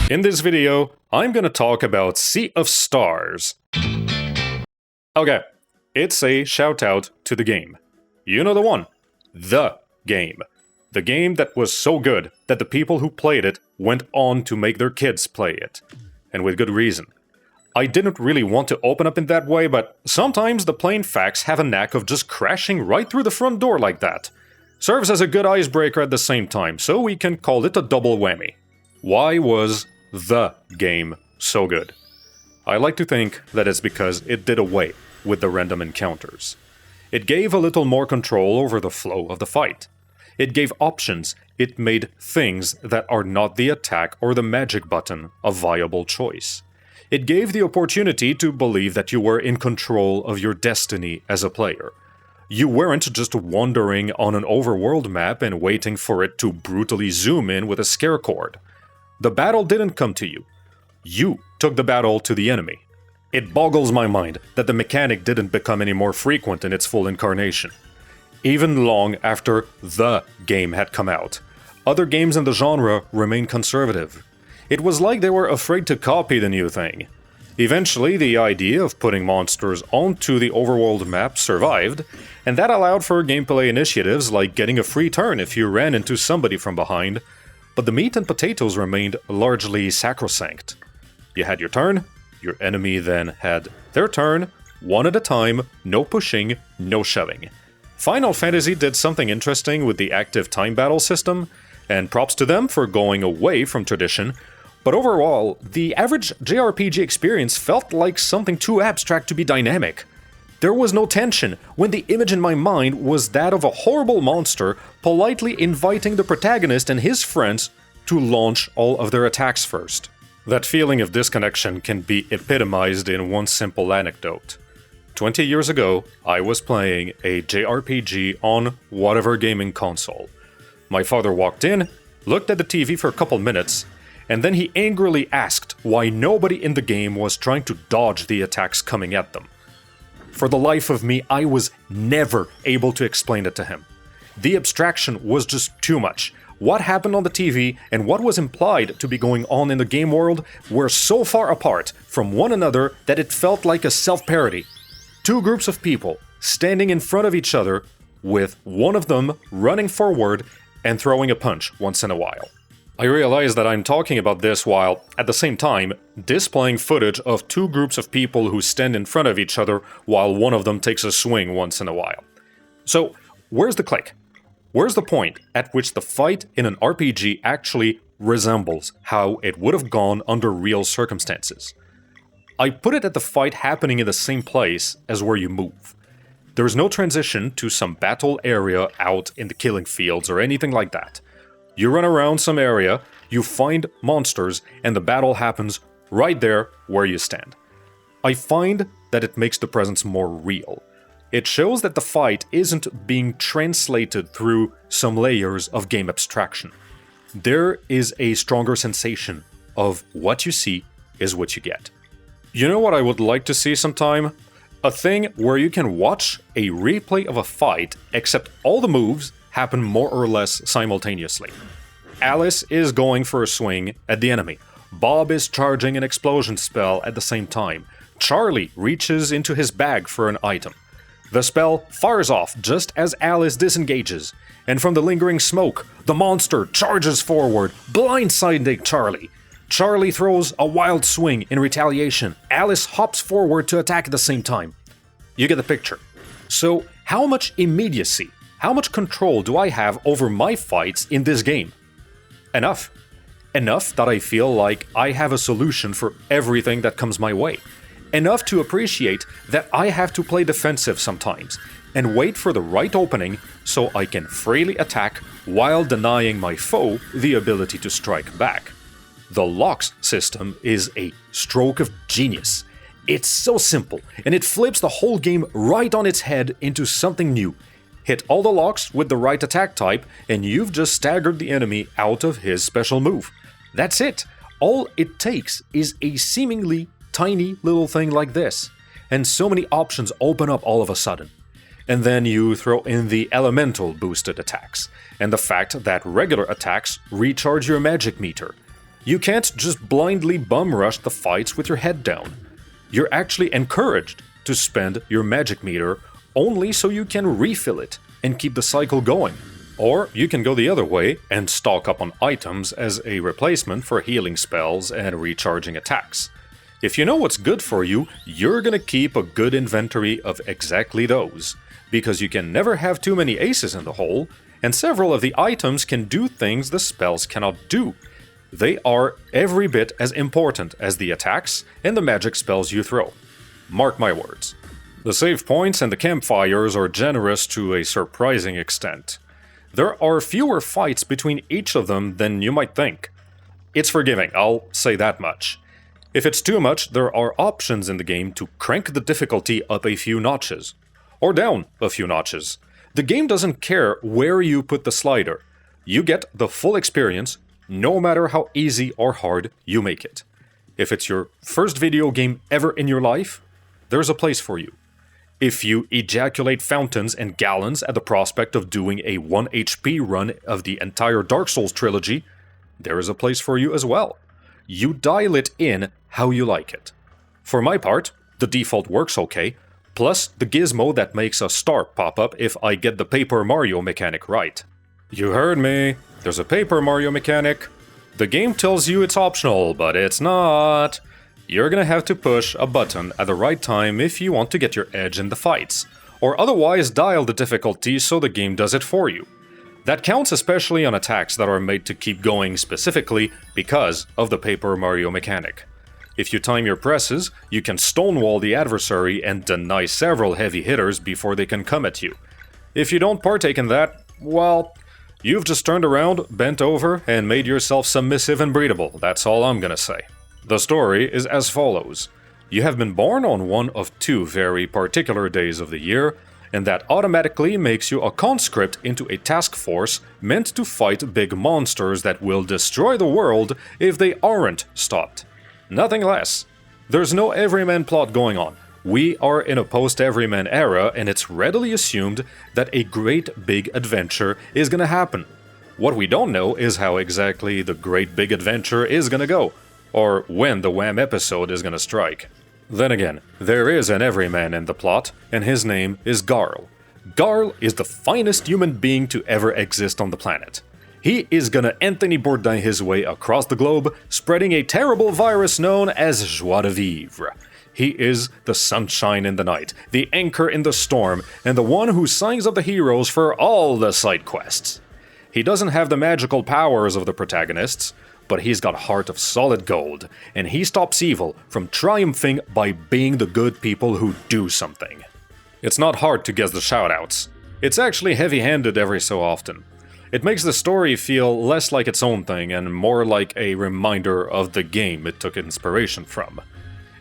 In this video, I'm gonna talk about Sea of Stars. Okay, it's a shout out to the game. You know the one. The game. The game that was so good that the people who played it went on to make their kids play it. And with good reason. I didn't really want to open up in that way, but sometimes the plain facts have a knack of just crashing right through the front door like that. Serves as a good icebreaker at the same time, so we can call it a double whammy. Why was the game so good? I like to think that it's because it did away with the random encounters. It gave a little more control over the flow of the fight. It gave options. It made things that are not the attack or the magic button a viable choice. It gave the opportunity to believe that you were in control of your destiny as a player. You weren't just wandering on an overworld map and waiting for it to brutally zoom in with a scare cord. The battle didn't come to you. You took the battle to the enemy. It boggles my mind that the mechanic didn't become any more frequent in its full incarnation. Even long after the game had come out, other games in the genre remained conservative. It was like they were afraid to copy the new thing. Eventually, the idea of putting monsters onto the overworld map survived, and that allowed for gameplay initiatives like getting a free turn if you ran into somebody from behind, but the meat and potatoes remained largely sacrosanct. You had your turn, your enemy then had their turn, one at a time, no pushing, no shoving. Final Fantasy did something interesting with the active time battle system, and props to them for going away from tradition, but overall, the average JRPG experience felt like something too abstract to be dynamic. There was no tension when the image in my mind was that of a horrible monster politely inviting the protagonist and his friends to launch all of their attacks first. That feeling of disconnection can be epitomized in one simple anecdote. 20 years ago, I was playing a JRPG on whatever gaming console. My father walked in, looked at the TV for a couple minutes, and then he angrily asked why nobody in the game was trying to dodge the attacks coming at them. For the life of me, I was never able to explain it to him. The abstraction was just too much. What happened on the TV and what was implied to be going on in the game world were so far apart from one another that it felt like a self-parody. Two groups of people standing in front of each other, with one of them running forward and throwing a punch once in a while. I realize that I'm talking about this while, at the same time, displaying footage of two groups of people who stand in front of each other while one of them takes a swing once in a while. So, where's the click? Where's the point at which the fight in an RPG actually resembles how it would have gone under real circumstances? I put it at the fight happening in the same place as where you move. There's no transition to some battle area out in the killing fields or anything like that. You run around some area, you find monsters, and the battle happens right there where you stand. I find that it makes the presence more real. It shows that the fight isn't being translated through some layers of game abstraction. There is a stronger sensation of what you see is what you get. You know what I would like to see sometime? A thing where you can watch a replay of a fight, except all the moves happen more or less simultaneously. Alice is going for a swing at the enemy. Bob is charging an explosion spell at the same time. Charlie reaches into his bag for an item. The spell fires off just as Alice disengages, and from the lingering smoke, the monster charges forward, blindsiding Charlie. Charlie throws a wild swing in retaliation. Alice hops forward to attack at the same time. You get the picture. So, how much immediacy, how much control do I have over my fights in this game? Enough. Enough that I feel like I have a solution for everything that comes my way. Enough to appreciate that I have to play defensive sometimes, and wait for the right opening so I can freely attack while denying my foe the ability to strike back. The locks system is a stroke of genius. It's so simple, and it flips the whole game right on its head into something new. Hit all the locks with the right attack type, and you've just staggered the enemy out of his special move. That's it. All it takes is a seemingly tiny little thing like this, and so many options open up all of a sudden. And then you throw in the elemental boosted attacks, and the fact that regular attacks recharge your magic meter. You can't just blindly bum rush the fights with your head down. You're actually encouraged to spend your magic meter only so you can refill it and keep the cycle going. Or you can go the other way and stock up on items as a replacement for healing spells and recharging attacks. If you know what's good for you, you're gonna keep a good inventory of exactly those, because you can never have too many aces in the hole, and several of the items can do things the spells cannot do. They are every bit as important as the attacks and the magic spells you throw. Mark my words. The save points and the campfires are generous to a surprising extent. There are fewer fights between each of them than you might think. It's forgiving, I'll say that much. If it's too much, there are options in the game to crank the difficulty up a few notches. Or down a few notches. The game doesn't care where you put the slider. You get the full experience, no matter how easy or hard you make it. If it's your first video game ever in your life, there's a place for you. If you ejaculate fountains and gallons at the prospect of doing a 1 HP run of the entire Dark Souls trilogy, there is a place for you as well. You dial it in how you like it. For my part, the default works okay, plus the gizmo that makes a star pop up if I get the Paper Mario mechanic right. You heard me, there's a Paper Mario mechanic. The game tells you it's optional, but it's not. You're gonna have to push a button at the right time if you want to get your edge in the fights, or otherwise dial the difficulty so the game does it for you. That counts especially on attacks that are made to keep going specifically because of the Paper Mario mechanic. If you time your presses, you can stonewall the adversary and deny several heavy hitters before they can come at you. If you don't partake in that, well, you've just turned around, bent over, and made yourself submissive and breedable, that's all I'm gonna say. The story is as follows. You have been born on one of two very particular days of the year, and that automatically makes you a conscript into a task force meant to fight big monsters that will destroy the world if they aren't stopped. Nothing less. There's no everyman plot going on. We are in a post-everyman era, and it's readily assumed that a great big adventure is gonna happen. What we don't know is how exactly the great big adventure is gonna go, or when the Wham episode is gonna strike. Then again, there is an everyman in the plot, and his name is Garl. Garl is the finest human being to ever exist on the planet. He is gonna Anthony Bourdain his way across the globe, spreading a terrible virus known as joie de vivre. He is the sunshine in the night, the anchor in the storm, and the one who signs up the heroes for all the side quests. He doesn't have the magical powers of the protagonists, but he's got a heart of solid gold, and he stops evil from triumphing by being the good people who do something. It's not hard to guess the shoutouts. It's actually heavy-handed every so often. It makes the story feel less like its own thing and more like a reminder of the game it took inspiration from.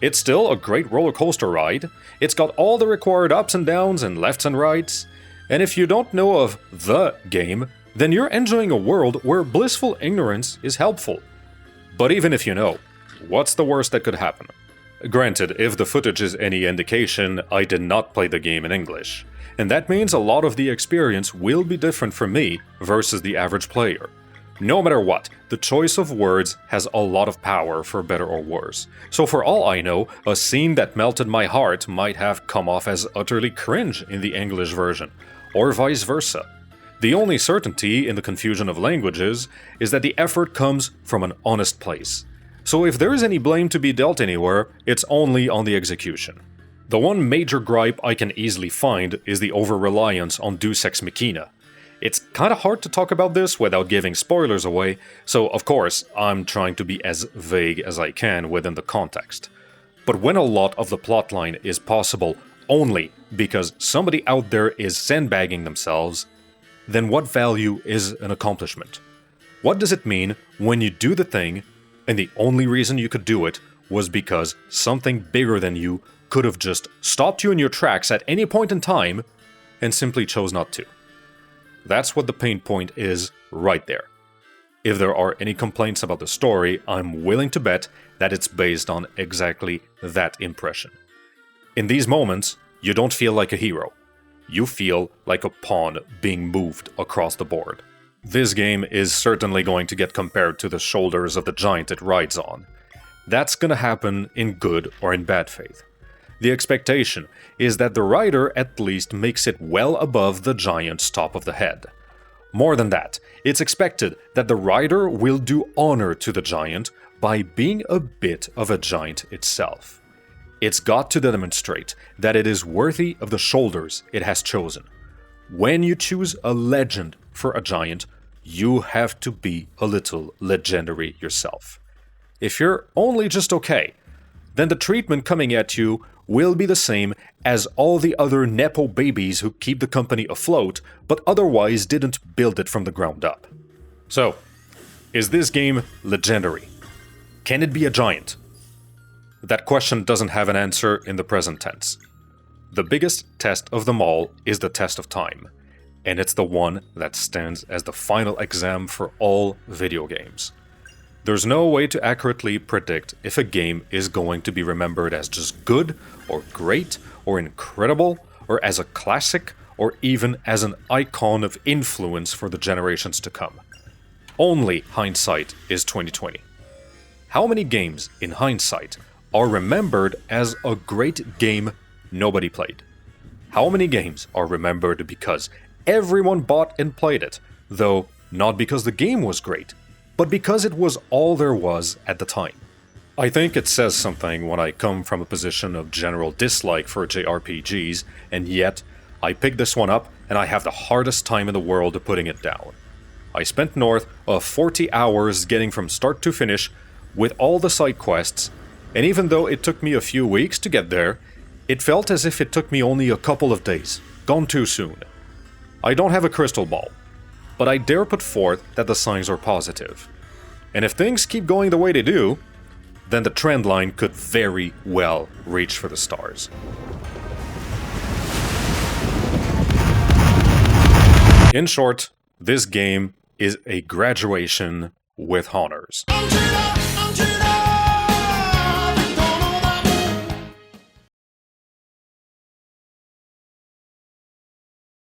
It's still a great roller coaster ride, it's got all the required ups and downs and lefts and rights, and if you don't know of the game, then you're enjoying a world where blissful ignorance is helpful. But even if you know, what's the worst that could happen? Granted, if the footage is any indication, I did not play the game in English, and that means a lot of the experience will be different for me versus the average player. No matter what, the choice of words has a lot of power for better or worse. So for all I know, a scene that melted my heart might have come off as utterly cringe in the English version, or vice versa. The only certainty in the confusion of languages is that the effort comes from an honest place. So if there is any blame to be dealt anywhere, it's only on the execution. The one major gripe I can easily find is the over-reliance on Deus Ex Machina. It's kinda hard to talk about this without giving spoilers away, so of course I'm trying to be as vague as I can within the context. But when a lot of the plotline is possible only because somebody out there is sandbagging themselves, then what value is an accomplishment? What does it mean when you do the thing, and the only reason you could do it was because something bigger than you could have just stopped you in your tracks at any point in time, and simply chose not to? That's what the pain point is right there. If there are any complaints about the story, I'm willing to bet that it's based on exactly that impression. In these moments, you don't feel like a hero. You feel like a pawn being moved across the board. This game is certainly going to get compared to the shoulders of the giant it rides on. That's gonna happen in good or in bad faith. The expectation is that the rider at least makes it well above the giant's top of the head. More than that, it's expected that the rider will do honor to the giant by being a bit of a giant itself. It's got to demonstrate that it is worthy of the shoulders it has chosen. When you choose a legend for a giant, you have to be a little legendary yourself. If you're only just okay, then the treatment coming at you will be the same as all the other Nepo babies who keep the company afloat, but otherwise didn't build it from the ground up. So, is this game legendary? Can it be a giant? That question doesn't have an answer in the present tense. The biggest test of them all is the test of time, and it's the one that stands as the final exam for all video games. There's no way to accurately predict if a game is going to be remembered as just good, or great, or incredible, or as a classic, or even as an icon of influence for the generations to come. Only hindsight is 2020. How many games, in hindsight, are remembered as a great game nobody played? How many games are remembered because everyone bought and played it, though not because the game was great, but because it was all there was at the time? I think it says something when I come from a position of general dislike for JRPGs, and yet I picked this one up and I have the hardest time in the world putting it down. I spent north of 40 hours getting from start to finish with all the side quests, and even though it took me a few weeks to get there, it felt as if it took me only a couple of days, gone too soon. I don't have a crystal ball, but I dare put forth that the signs are positive. And if things keep going the way they do, then the trend line could very well reach for the stars. In short, this game is a graduation with honors.